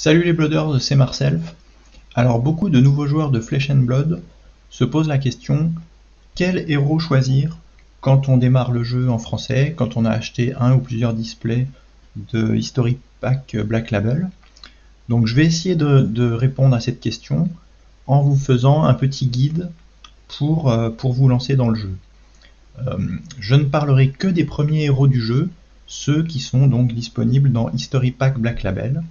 Salut les Blooders, c'est Marcel. Alors beaucoup de nouveaux joueurs de Flesh and Blood se posent la question quel héros choisir quand on démarre le jeu en français, quand on a acheté un ou plusieurs displays de History Pack Black Label. Donc je vais essayer de répondre à cette question en vous faisant un petit guide pour vous lancer dans le jeu. Je ne parlerai que des premiers héros du jeu, ceux qui sont donc disponibles dans History Pack Black Label.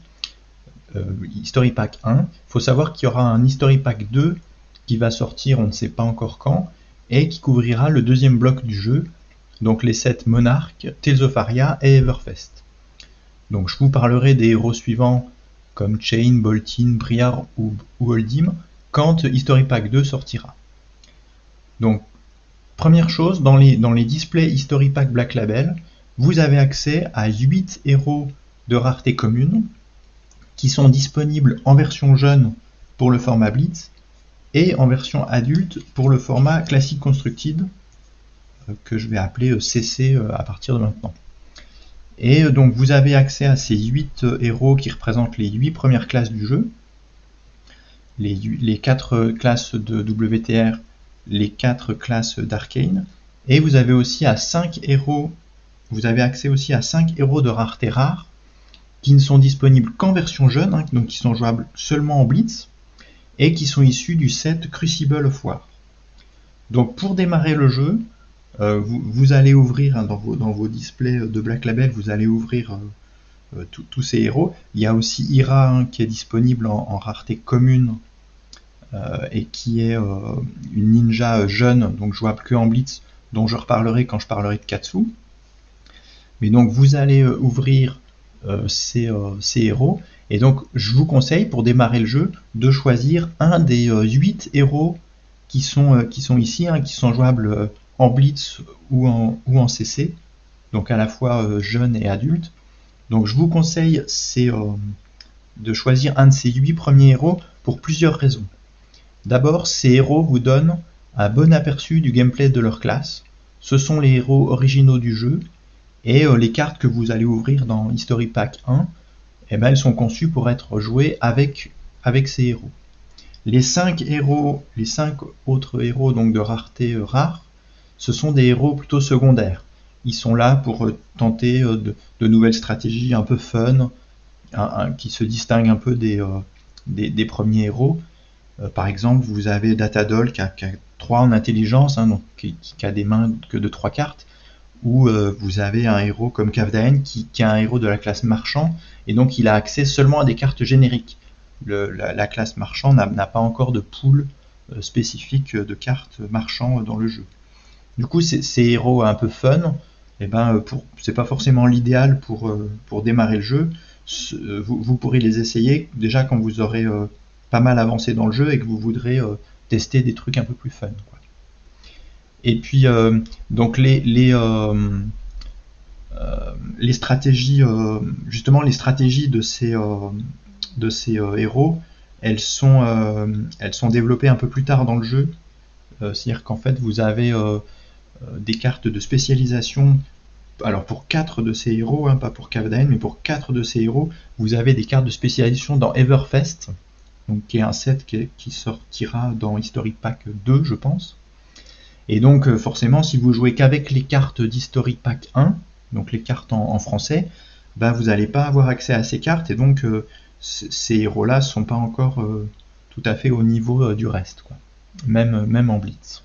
History Pack 1. Il faut savoir qu'il y aura un History Pack 2 qui va sortir, on ne sait pas encore quand, et qui couvrira le deuxième bloc du jeu, donc les sets Monarch, Tales of Aria et Everfest. Donc je vous parlerai des héros suivants comme Chain, Boltin, Briar ou Oldhim quand History Pack 2 sortira. Donc première chose, dans les displays History Pack Black Label, vous avez accès à 8 héros de rareté commune qui sont disponibles en version jeune pour le format Blitz et en version adulte pour le format Classic Constructed que je vais appeler CC à partir de maintenant. Et donc vous avez accès à ces 8 héros qui représentent les 8 premières classes du jeu, les 4 classes de WTR, les 4 classes d'Arcane, et vous avez aussi à 5 héros, vous avez accès aussi à 5 héros de rareté rare qui ne sont disponibles qu'en version jeune, donc qui sont jouables seulement en Blitz, et qui sont issus du set Crucible of War. Donc pour démarrer le jeu, vous allez ouvrir dans vos displays de Black Label, vous allez ouvrir tous ces héros. Il y a aussi Ira qui est disponible en rareté commune et qui est une ninja jeune, donc jouable que en Blitz, dont je reparlerai quand je parlerai de Katsu. Mais donc vous allez ouvrir ces héros, et donc je vous conseille pour démarrer le jeu de choisir un des 8 héros qui sont ici, qui sont jouables en Blitz ou en CC, donc à la fois jeunes et adultes. Donc je vous conseille de choisir un de ces 8 premiers héros pour plusieurs raisons. D'abord, ces héros vous donnent un bon aperçu du gameplay de leur classe. Ce sont les héros originaux du jeu, et les cartes que vous allez ouvrir dans History Pack 1, elles sont conçues pour être jouées avec ces héros. Les 5 autres héros donc de rareté rare, ce sont des héros plutôt secondaires. Ils sont là pour tenter de nouvelles stratégies un peu fun, qui se distinguent un peu des premiers héros. Par exemple, vous avez Datadol qui a 3 en intelligence, donc qui a des mains que de 3 cartes, ou vous avez un héros comme Kavdaen qui est un héros de la classe marchand, et donc il a accès seulement à des cartes génériques. La classe marchand n'a pas encore de pool spécifique de cartes marchand dans le jeu. Du coup, ces héros un peu fun, c'est pas forcément l'idéal pour démarrer le jeu. Vous pourrez les essayer déjà quand vous aurez pas mal avancé dans le jeu et que vous voudrez tester des trucs un peu plus fun, quoi. Et puis donc les stratégies, justement les stratégies de ces héros, elles sont développées un peu plus tard dans le jeu. C'est-à-dire qu'en fait vous avez des cartes de spécialisation. Alors pour 4 de ces héros, pas pour Kavdaen, mais pour 4 de ces héros, vous avez des cartes de spécialisation dans Everfest, donc qui est un set qui sortira dans History Pack 2, je pense. Et donc forcément, si vous jouez qu'avec les cartes d'History Pack 1, donc les cartes en français, vous n'allez pas avoir accès à ces cartes, et donc ces héros-là ne sont pas encore tout à fait au niveau du reste, quoi. Même en Blitz.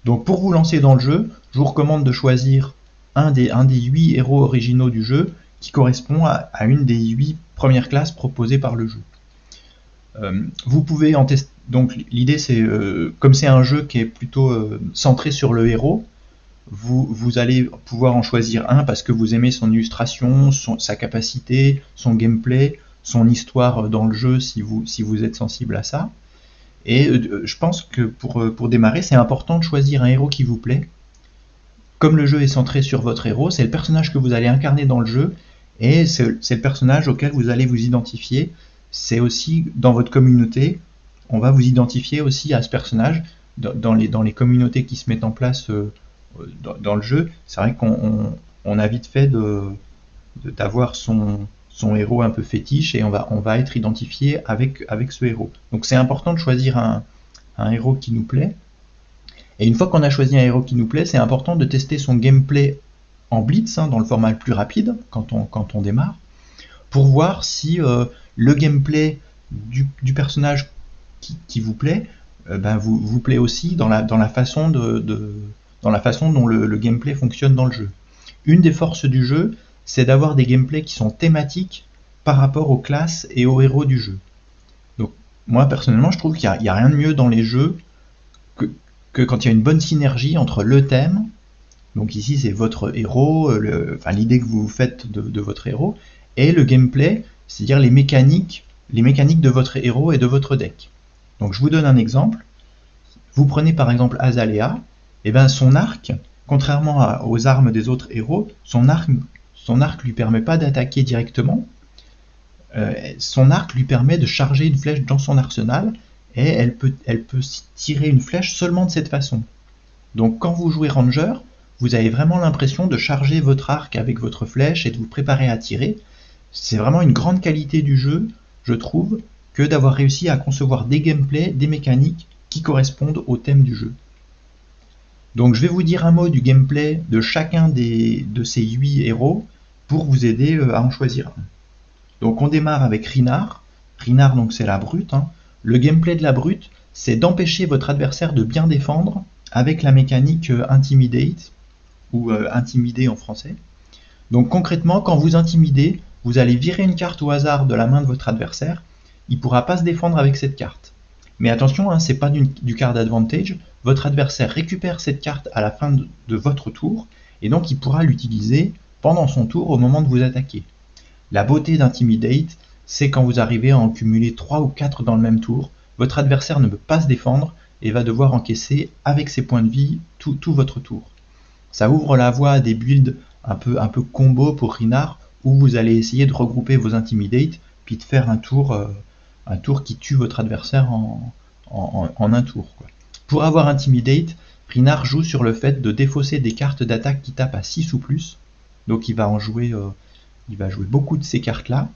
Donc pour vous lancer dans le jeu, je vous recommande de choisir un des 8 héros originaux du jeu qui correspond à une des 8 premières classes proposées par le jeu. Vous pouvez en tester. Donc l'idée c'est, comme c'est un jeu qui est plutôt centré sur le héros, vous allez pouvoir en choisir un parce que vous aimez son illustration, sa capacité, son gameplay, son histoire dans le jeu si vous êtes sensible à ça. Et je pense que pour démarrer, c'est important de choisir un héros qui vous plaît. Comme le jeu est centré sur votre héros, c'est le personnage que vous allez incarner dans le jeu, et c'est le personnage auquel vous allez vous identifier. C'est aussi dans votre communauté, on va vous identifier aussi à ce personnage. Dans les communautés qui se mettent en place dans le jeu, c'est vrai qu'on a vite fait d'avoir son son héros un peu fétiche, et on va être identifié avec ce héros. Donc c'est important de choisir un héros qui nous plaît. Et une fois qu'on a choisi un héros qui nous plaît, c'est important de tester son gameplay en blitz, dans le format le plus rapide, quand on démarre, pour voir si le gameplay du personnage qui vous plaît, vous plaît aussi dans la façon dont le gameplay fonctionne dans le jeu. Une des forces du jeu, c'est d'avoir des gameplays qui sont thématiques par rapport aux classes et aux héros du jeu. Donc moi personnellement, je trouve qu'il n'y a rien de mieux dans les jeux que quand il y a une bonne synergie entre le thème, donc ici c'est votre héros, l'idée que vous faites de votre héros, et le gameplay, c'est-à-dire les mécaniques de votre héros et de votre deck. Donc je vous donne un exemple. Vous prenez par exemple Azalea, et son arc, contrairement aux armes des autres héros, son arc lui permet pas d'attaquer directement. Son arc lui permet de charger une flèche dans son arsenal, et elle peut tirer une flèche seulement de cette façon. Donc quand vous jouez Ranger, vous avez vraiment l'impression de charger votre arc avec votre flèche et de vous préparer à tirer. C'est vraiment une grande qualité du jeu, je trouve, que d'avoir réussi à concevoir des gameplays, des mécaniques qui correspondent au thème du jeu. Donc je vais vous dire un mot du gameplay de chacun de ces 8 héros pour vous aider à en choisir un. Donc on démarre avec Reinhardt. Reinhardt, donc c'est la brute. Le gameplay de la brute, c'est d'empêcher votre adversaire de bien défendre avec la mécanique Intimidate, ou intimider en français. Donc concrètement, quand vous intimidez, vous allez virer une carte au hasard de la main de votre adversaire. Il ne pourra pas se défendre avec cette carte. Mais attention, c'est pas du card advantage. Votre adversaire récupère cette carte à la fin de votre tour, et donc il pourra l'utiliser pendant son tour au moment de vous attaquer. La beauté d'Intimidate, c'est quand vous arrivez à en cumuler 3 ou 4 dans le même tour, votre adversaire ne peut pas se défendre et va devoir encaisser avec ses points de vie tout votre tour. Ça ouvre la voie à des builds un peu combo pour Reinhardt, où vous allez essayer de regrouper vos Intimidate, puis de faire un tour qui tue votre adversaire en un tour, quoi. Pour avoir Intimidate, Reinhardt joue sur le fait de défausser des cartes d'attaque qui tapent à 6 ou plus, donc il va jouer beaucoup de ces cartes-là,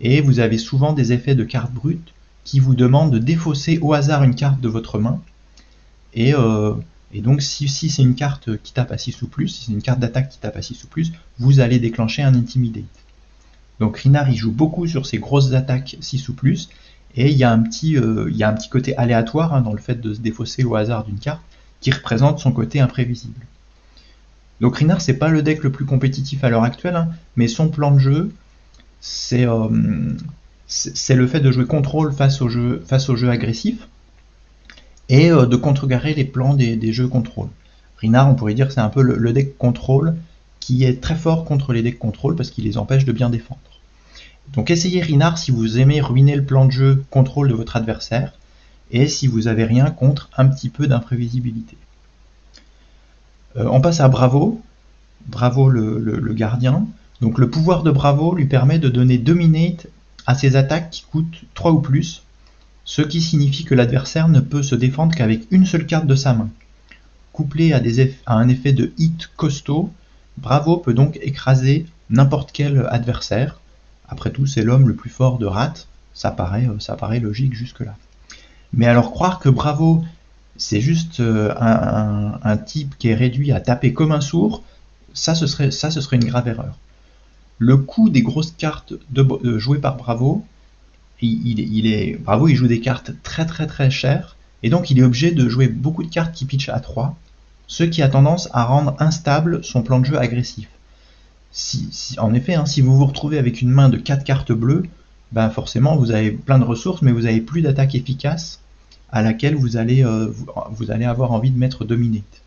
et vous avez souvent des effets de cartes brutes qui vous demandent de défausser au hasard une carte de votre main, et donc si c'est une carte qui tape à 6 ou plus, si c'est une carte d'attaque qui tape à 6 ou plus, vous allez déclencher un Intimidate. Donc Reinhardt il joue beaucoup sur ces grosses attaques 6 ou plus, et il y a un petit côté aléatoire dans le fait de se défausser au hasard d'une carte qui représente son côté imprévisible. Donc Reinhardt c'est pas le deck le plus compétitif à l'heure actuelle, mais son plan de jeu c'est le fait de jouer contrôle face au jeu agressif, et de contrecarrer les plans des jeux contrôle. Reinhardt, on pourrait dire que c'est un peu le deck contrôle qui est très fort contre les decks contrôle parce qu'il les empêche de bien défendre. Donc essayez Reinhardt si vous aimez ruiner le plan de jeu contrôle de votre adversaire, et si vous n'avez rien contre un petit peu d'imprévisibilité. On passe à Bravo. Bravo le gardien. Donc le pouvoir de Bravo lui permet de donner Dominate à ses attaques qui coûtent 3 ou plus, ce qui signifie que l'adversaire ne peut se défendre qu'avec une seule carte de sa main. Couplé à un effet de hit costaud, Bravo peut donc écraser n'importe quel adversaire. Après tout, c'est l'homme le plus fort de Rat, ça paraît logique jusque-là. Mais alors croire que Bravo, c'est juste un type qui est réduit à taper comme un sourd, ça ce serait une grave erreur. Le coût des grosses cartes jouées par Bravo, Bravo il joue des cartes très très très chères, et donc il est obligé de jouer beaucoup de cartes qui pitchent à 3, ce qui a tendance à rendre instable son plan de jeu agressif. En effet, si vous vous retrouvez avec une main de 4 cartes bleues, forcément vous avez plein de ressources, mais vous n'avez plus d'attaque efficace à laquelle vous allez avoir envie de mettre Dominate.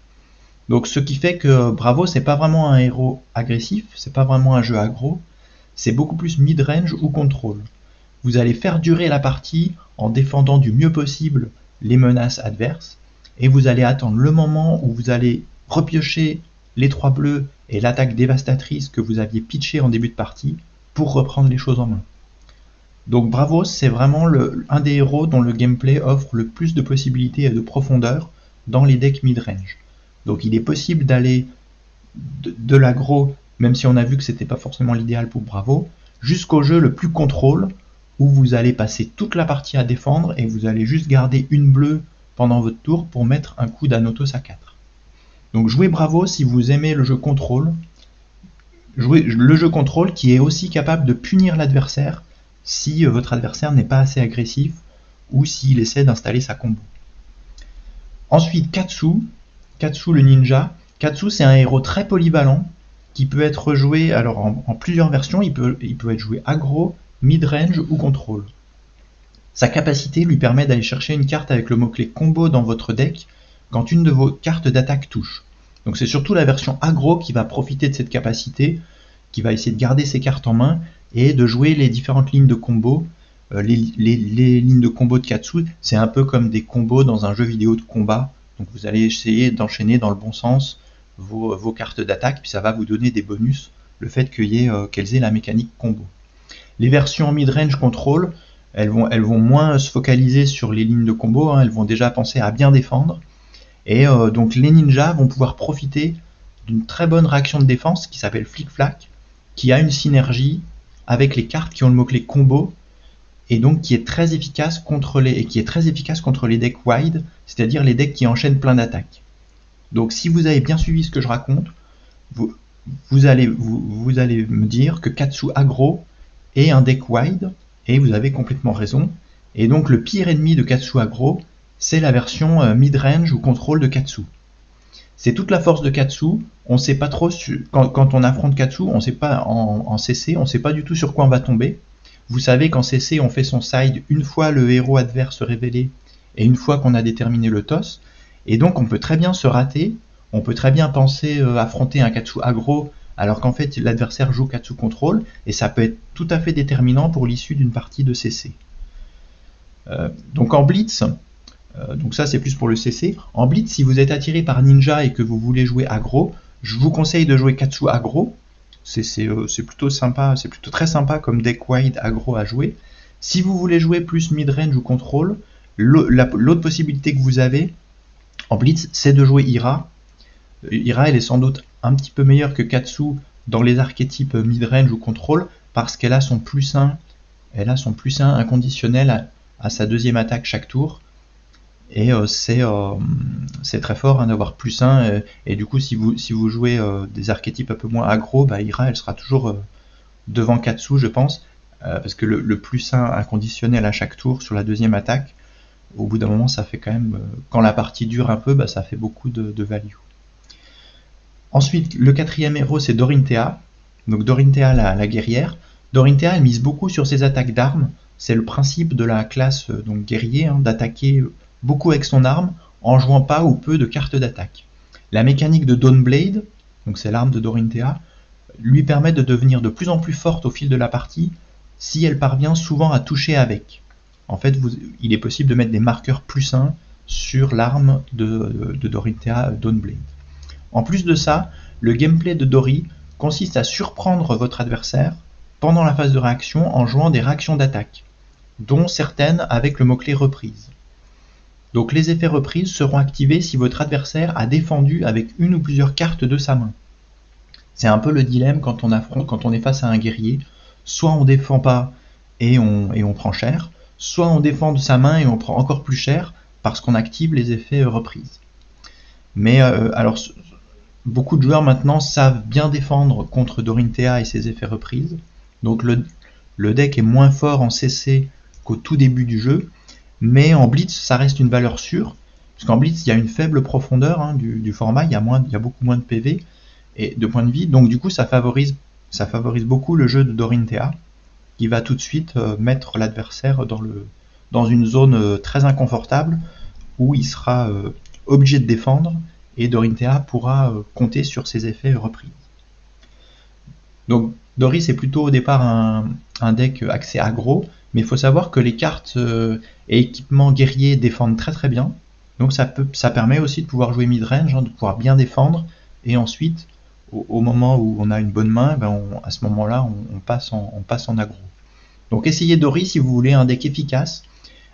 Donc ce qui fait que Bravo c'est pas vraiment un héros agressif, c'est pas vraiment un jeu aggro, c'est beaucoup plus mid-range ou contrôle. Vous allez faire durer la partie en défendant du mieux possible les menaces adverses, et vous allez attendre le moment où vous allez repiocher les 3 bleus et l'attaque dévastatrice que vous aviez pitché en début de partie pour reprendre les choses en main. Donc Bravo c'est vraiment un des héros dont le gameplay offre le plus de possibilités et de profondeur dans les decks mid-range. Donc il est possible d'aller de l'aggro, même si on a vu que c'était pas forcément l'idéal pour Bravo, jusqu'au jeu le plus contrôle, où vous allez passer toute la partie à défendre et vous allez juste garder une bleue pendant votre tour pour mettre un coup d'Anotos à 4. Donc jouez Bravo si vous aimez le jeu contrôle. Jouez le jeu contrôle qui est aussi capable de punir l'adversaire si votre adversaire n'est pas assez agressif ou s'il essaie d'installer sa combo. Ensuite, Katsu le ninja. Katsu, c'est un héros très polyvalent qui peut être joué alors en plusieurs versions. Il peut être joué aggro, mid-range ou contrôle. Sa capacité lui permet d'aller chercher une carte avec le mot-clé combo dans votre deck quand une de vos cartes d'attaque touche. Donc c'est surtout la version aggro qui va profiter de cette capacité, qui va essayer de garder ses cartes en main et de jouer les différentes lignes de combo. Les lignes de combo de Katsu, c'est un peu comme des combos dans un jeu vidéo de combat. Donc vous allez essayer d'enchaîner dans le bon sens vos cartes d'attaque, puis ça va vous donner des bonus, le fait qu'elles aient la mécanique combo. Les versions mid-range control, elles vont moins se focaliser sur les lignes de combo, hein, elles vont déjà penser à bien défendre. Et donc les ninjas vont pouvoir profiter d'une très bonne réaction de défense qui s'appelle Flic-Flac, qui a une synergie avec les cartes qui ont le mot-clé combo, et donc qui est très efficace contre les decks wide, c'est-à-dire les decks qui enchaînent plein d'attaques. Donc si vous avez bien suivi ce que je raconte, vous allez me dire que Katsu aggro est un deck wide, et vous avez complètement raison. Et donc le pire ennemi de Katsu aggro, c'est la version mid-range ou contrôle de Katsu. C'est toute la force de Katsu. On sait pas trop quand on affronte Katsu, on sait pas en CC, on sait pas du tout sur quoi on va tomber. Vous savez qu'en CC, on fait son side une fois le héros adverse révélé et une fois qu'on a déterminé le toss. Et donc on peut très bien se rater, on peut très bien penser affronter un Katsu aggro alors qu'en fait l'adversaire joue Katsu contrôle, et ça peut être tout à fait déterminant pour l'issue d'une partie de CC. Donc en Blitz, donc ça c'est plus pour le CC, en Blitz si vous êtes attiré par Ninja et que vous voulez jouer aggro, je vous conseille de jouer Katsu aggro. C'est plutôt sympa, c'est plutôt très sympa comme deck wide aggro à jouer. Si vous voulez jouer plus mid-range ou contrôle, l'autre possibilité que vous avez en Blitz, c'est de jouer Ira. Ira, elle est sans doute un petit peu meilleure que Katsu dans les archétypes mid-range ou contrôle parce qu'elle a son plus 1, inconditionnel à sa deuxième attaque chaque tour. Et c'est très fort hein, d'avoir plus 1, et du coup si vous jouez des archétypes un peu moins aggro, Ira elle sera toujours devant Katsu je pense, parce que le plus 1 inconditionnel à chaque tour sur la deuxième attaque, au bout d'un moment ça fait quand même, quand la partie dure un peu, ça fait beaucoup de value. Ensuite le quatrième héros c'est Dorinthea, donc Dorinthea la guerrière. Dorinthea elle mise beaucoup sur ses attaques d'armes, c'est le principe de la classe donc guerrier, hein, d'attaquer beaucoup avec son arme en jouant pas ou peu de cartes d'attaque. La mécanique de Dawnblade, donc c'est l'arme de Dorinthea, lui permet de devenir de plus en plus forte au fil de la partie si elle parvient souvent à toucher avec. En fait, il est possible de mettre des marqueurs plus 1 sur l'arme de Dorinthea Dawnblade. En plus de ça, le gameplay de Dori consiste à surprendre votre adversaire pendant la phase de réaction en jouant des réactions d'attaque, dont certaines avec le mot-clé reprise. Donc les effets reprises seront activés si votre adversaire a défendu avec une ou plusieurs cartes de sa main. C'est un peu le dilemme quand on est face à un guerrier, soit on défend pas et on prend cher, soit on défend de sa main et on prend encore plus cher parce qu'on active les effets reprises. Mais alors beaucoup de joueurs maintenant savent bien défendre contre Dorinthea et ses effets reprises, donc le deck est moins fort en CC qu'au tout début du jeu, mais en Blitz ça reste une valeur sûre, parce qu'en Blitz il y a une faible profondeur hein, du format, il y a beaucoup moins de PV et de points de vie, donc du coup ça favorise beaucoup le jeu de Dorinthea, qui va tout de suite mettre l'adversaire dans une zone très inconfortable, où il sera obligé de défendre, et Dorinthea pourra compter sur ses effets reprises. Donc Dori c'est plutôt au départ un deck axé aggro, mais il faut savoir que les cartes et équipements guerriers défendent très très bien, donc ça permet aussi de pouvoir jouer mid-range, hein, de pouvoir bien défendre, et ensuite au moment où on a une bonne main, à ce moment-là on passe en aggro. Donc essayez Dori si vous voulez un deck efficace,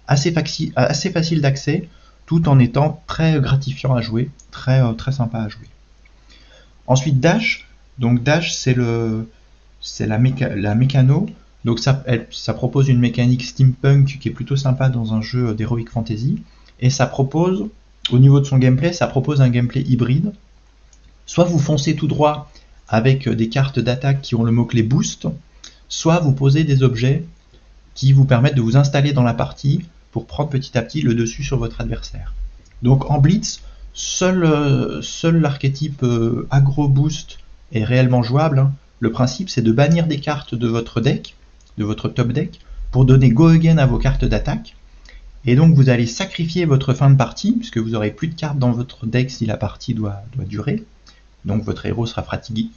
assez facile d'accès, tout en étant très gratifiant à jouer, très sympa à jouer. Ensuite Dash, donc Dash c'est c'est la mécano. Donc ça propose une mécanique steampunk qui est plutôt sympa dans un jeu d'Heroic Fantasy. Et ça propose, au niveau de son gameplay, ça propose un gameplay hybride. Soit vous foncez tout droit avec des cartes d'attaque qui ont le mot-clé boost, soit vous posez des objets qui vous permettent de vous installer dans la partie pour prendre petit à petit le dessus sur votre adversaire. Donc en Blitz, seul l'archétype aggro boost est réellement jouable. Le principe, c'est de bannir des cartes de votre deck, de votre top deck, pour donner go again à vos cartes d'attaque. Et donc vous allez sacrifier votre fin de partie, puisque vous n'aurez plus de cartes dans votre deck si la partie doit durer. Donc votre héros sera fatigué.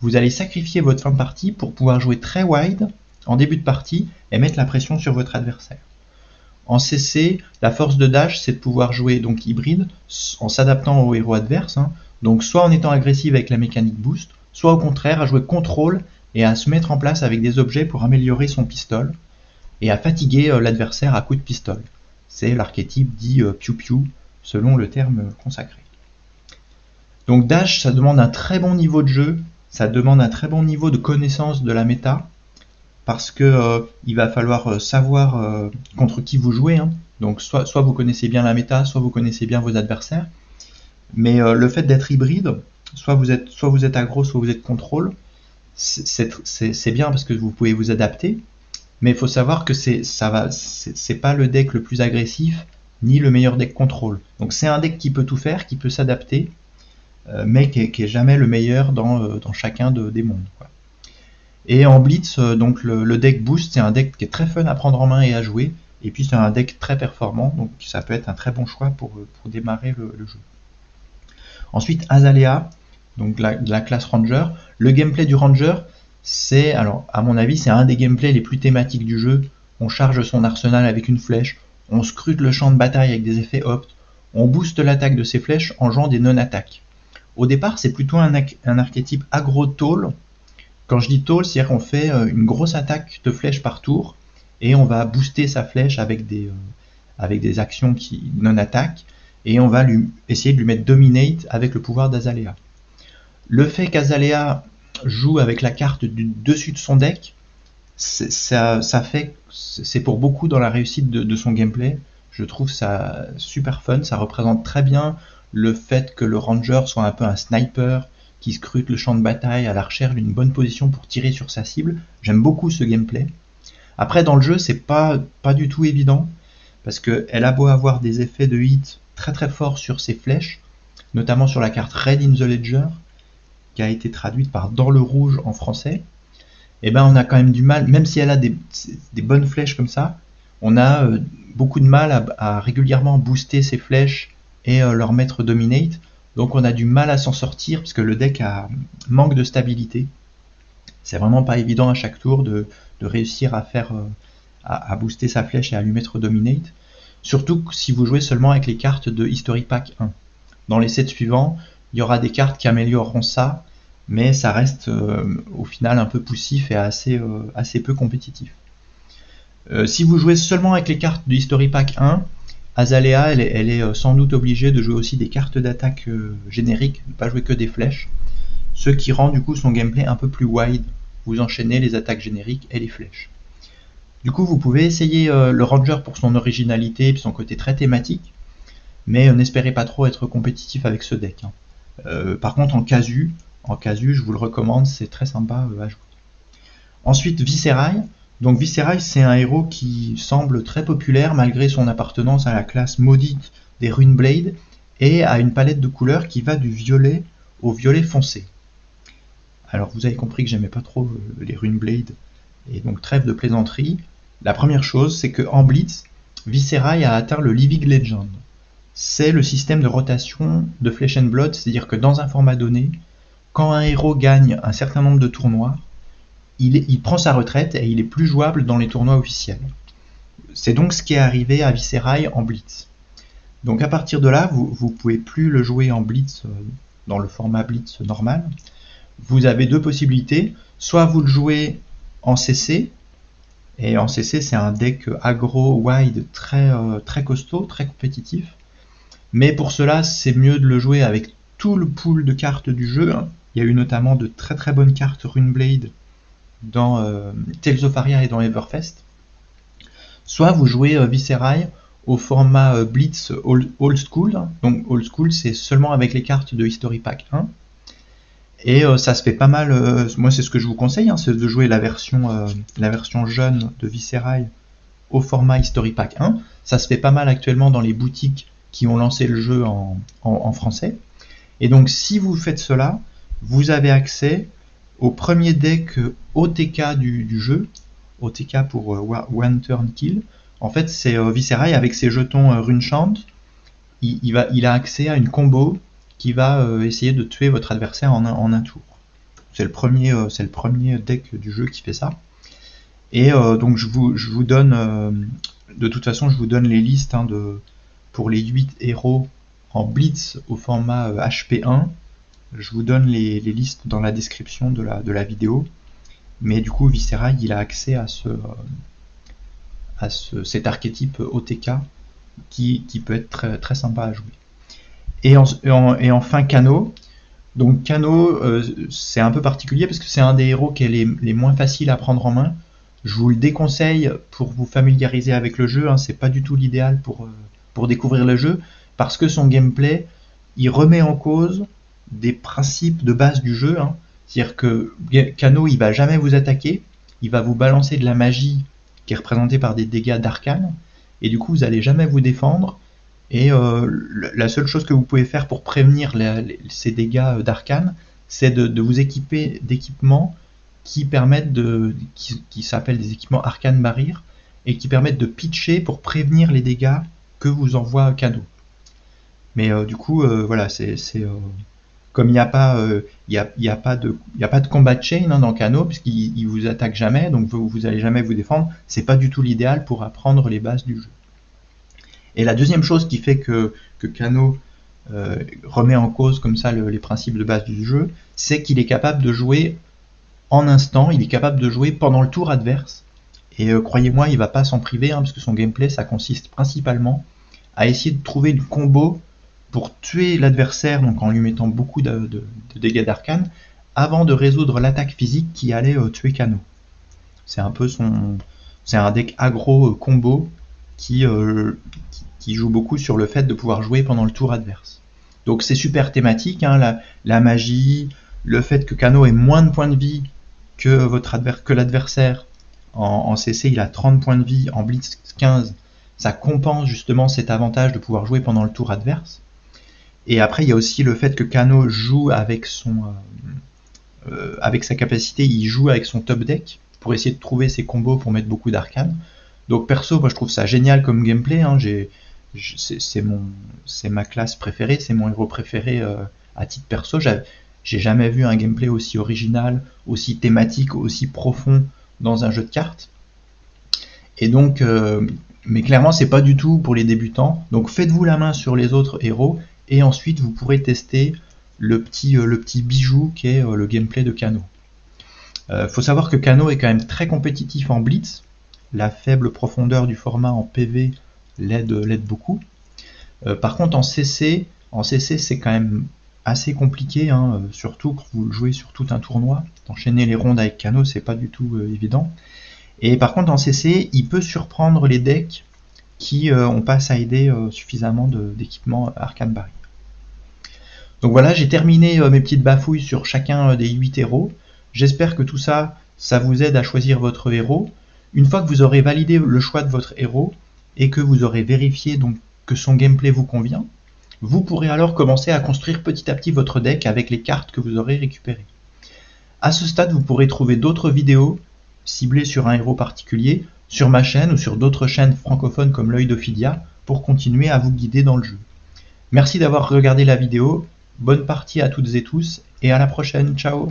Vous allez sacrifier votre fin de partie pour pouvoir jouer très wide en début de partie et mettre la pression sur votre adversaire. En CC, la force de dash, c'est de pouvoir jouer donc hybride en s'adaptant au héros adverse. Donc soit en étant agressif avec la mécanique boost, soit au contraire à jouer contrôle et à se mettre en place avec des objets pour améliorer son pistol et à fatiguer l'adversaire à coups de pistol. C'est l'archétype dit piou-piou selon le terme consacré. Donc dash, ça demande un très bon niveau de jeu, ça demande un très bon niveau de connaissance de la méta, parce que il va falloir savoir contre qui vous jouez. Donc soit vous connaissez bien la méta, soit vous connaissez bien vos adversaires. Mais le fait d'être hybride, soit vous êtes aggro, soit vous êtes contrôle, c'est bien parce que vous pouvez vous adapter. Mais il faut savoir que c'est pas le deck le plus agressif, ni le meilleur deck contrôle. Donc c'est un deck qui peut tout faire, qui peut s'adapter, mais qui est jamais le meilleur dans chacun des mondes, quoi. Et en Blitz, donc le deck Boost, c'est un deck qui est très fun à prendre en main et à jouer. Et puis c'est un deck très performant, donc ça peut être un très bon choix pour démarrer le jeu. Ensuite, Azalea, donc la classe Ranger. Le gameplay du Ranger, c'est, alors à mon avis, c'est un des gameplays les plus thématiques du jeu. On charge son arsenal avec une flèche, on scrute le champ de bataille avec des effets opt, on booste l'attaque de ses flèches en jouant des non-attaques. Au départ, c'est plutôt un archétype aggro-tall. Quand je dis tall, c'est-à-dire qu'on fait une grosse attaque de flèche par tour et on va booster sa flèche avec des actions qui non-attaquent et on va essayer de lui mettre dominate avec le pouvoir d'Azalea. Le fait qu'Azalea joue avec la carte du dessus de son deck, c'est pour beaucoup dans la réussite de son gameplay. Je trouve ça super fun, ça représente très bien le fait que le Ranger soit un peu un sniper qui scrute le champ de bataille à la recherche d'une bonne position pour tirer sur sa cible. J'aime beaucoup ce gameplay. Après, dans le jeu, c'est pas du tout évident, parce qu'elle a beau avoir des effets de hit très très forts sur ses flèches, notamment sur la carte Red in the Ledger, qui a été traduite par Dans le rouge en français. Et ben on a quand même du mal, même si elle a des bonnes flèches comme ça, on a beaucoup de mal à régulièrement booster ses flèches et leur mettre dominate. Donc on a du mal à s'en sortir parce que le deck manque de stabilité. C'est vraiment pas évident à chaque tour de réussir à booster sa flèche et à lui mettre dominate. Surtout si vous jouez seulement avec les cartes de History Pack 1. Dans les sets suivants, il y aura des cartes qui amélioreront ça, mais ça reste au final un peu poussif et assez peu compétitif. Si vous jouez seulement avec les cartes de History Pack 1, Azalea, elle est sans doute obligée de jouer aussi des cartes d'attaque génériques, ne pas jouer que des flèches, ce qui rend du coup son gameplay un peu plus wide. Vous enchaînez les attaques génériques et les flèches. Du coup, vous pouvez essayer le Ranger pour son originalité et son côté très thématique, mais n'espérez pas trop être compétitif avec ce deck. Par contre, en casu, je vous le recommande, c'est très sympa à jouer. Ensuite, Viserai. Donc Viserai, c'est un héros qui semble très populaire malgré son appartenance à la classe maudite des Runeblade et à une palette de couleurs qui va du violet au violet foncé. Alors vous avez compris que j'aimais pas trop les Runeblade, et donc trêve de plaisanterie. La première chose, c'est que en Blitz, Viserai a atteint le Living Legend. C'est le système de rotation de Flesh and Blood, c'est-à-dire que dans un format donné, quand un héros gagne un certain nombre de tournois, il prend sa retraite et il est plus jouable dans les tournois officiels. C'est donc ce qui est arrivé à Viserai en Blitz. Donc à partir de là, vous pouvez plus le jouer en Blitz dans le format Blitz normal. Vous avez deux possibilités, soit vous le jouez en CC, et en CC c'est un deck aggro wide très costaud, très compétitif, mais pour cela c'est mieux de le jouer avec tout le pool de cartes du jeu, Il y a eu notamment de très très bonnes cartes Runeblade dans Tales of Aria et dans Everfest. Soit vous jouez Viserai au format Blitz Old School. Donc Old School, c'est seulement avec les cartes de History Pack 1. Et ça se fait pas mal, moi c'est ce que je vous conseille, hein, c'est de jouer la version jeune de Viserai au format History Pack 1. Ça se fait pas mal actuellement dans les boutiques qui ont lancé le jeu en français. Et donc si vous faites cela, vous avez accès au premier deck OTK du jeu, OTK pour One Turn Kill. En fait c'est Viserai avec ses jetons Runechant, il a accès à une combo qui va essayer de tuer votre adversaire en un tour. C'est le premier deck du jeu qui fait ça. Et donc je vous donne, de toute façon je vous donne les listes hein, pour les 8 héros en Blitz au format HP1. Je vous donne les listes dans la description de la vidéo. Mais du coup Viserai il a accès à cet archétype OTK qui peut être très, très sympa à jouer. Et enfin Kano. Donc Kano, c'est un peu particulier parce que c'est un des héros qui est les moins faciles à prendre en main. Je vous le déconseille pour vous familiariser avec le jeu, hein, c'est pas du tout l'idéal pour découvrir le jeu, parce que son gameplay, il remet en cause des principes de base du jeu. Hein. C'est-à-dire que Kano, il va jamais vous attaquer, il va vous balancer de la magie qui est représentée par des dégâts d'arcane, et du coup vous n'allez jamais vous défendre. Et la seule chose que vous pouvez faire pour prévenir ces dégâts d'arcane, c'est de vous équiper d'équipements qui permettent qui s'appellent des équipements arcane barrier, et qui permettent de pitcher pour prévenir les dégâts que vous envoie Kano. Mais du coup, voilà, comme il n'y a pas de combat chain hein, dans Kano, puisqu'il vous attaque jamais, donc vous n'allez jamais vous défendre. C'est pas du tout l'idéal pour apprendre les bases du jeu. Et la deuxième chose qui fait que Kano remet en cause comme ça les principes de base du jeu, c'est qu'il est capable de jouer en instant, il est capable de jouer pendant le tour adverse. Et croyez-moi, il va pas s'en priver, hein, parce que son gameplay, ça consiste principalement à essayer de trouver une combo pour tuer l'adversaire, donc en lui mettant beaucoup de dégâts d'arcane, avant de résoudre l'attaque physique qui allait tuer Kano. C'est un peu c'est un deck aggro combo qui joue beaucoup sur le fait de pouvoir jouer pendant le tour adverse. Donc c'est super thématique, hein, la magie, le fait que Kano ait moins de points de vie que l'adversaire. En CC il a 30 points de vie, en Blitz 15, ça compense justement cet avantage de pouvoir jouer pendant le tour adverse. Et après il y a aussi le fait que Kano joue avec avec sa capacité, il joue avec son top deck pour essayer de trouver ses combos pour mettre beaucoup d'arcane. Donc perso, moi je trouve ça génial comme gameplay, hein. C'est ma classe préférée, c'est mon héros préféré à titre perso. J'ai jamais vu un gameplay aussi original, aussi thématique, aussi profond dans un jeu de cartes. Et donc, mais clairement c'est pas du tout pour les débutants. Donc faites-vous la main sur les autres héros et ensuite vous pourrez tester le petit bijou qui est le gameplay de Kano. Faut savoir que Kano est quand même très compétitif en Blitz. La faible profondeur du format en PV l'aide beaucoup. Par contre en CC c'est quand même assez compliqué, hein, surtout quand vous jouez sur tout un tournoi. D'enchaîner les rondes avec Kano, c'est pas du tout évident. Et par contre en CC, il peut surprendre les decks qui ont pas sidé suffisamment d'équipements Arcane Barrier. Donc voilà, j'ai terminé mes petites bafouilles sur chacun des 8 héros. J'espère que tout ça, ça vous aide à choisir votre héros. Une fois que vous aurez validé le choix de votre héros et que vous aurez vérifié donc que son gameplay vous convient, vous pourrez alors commencer à construire petit à petit votre deck avec les cartes que vous aurez récupérées. À ce stade, vous pourrez trouver d'autres vidéos ciblées sur un héros particulier sur ma chaîne ou sur d'autres chaînes francophones comme l'œil d'Ophidia pour continuer à vous guider dans le jeu. Merci d'avoir regardé la vidéo, bonne partie à toutes et tous et à la prochaine, ciao.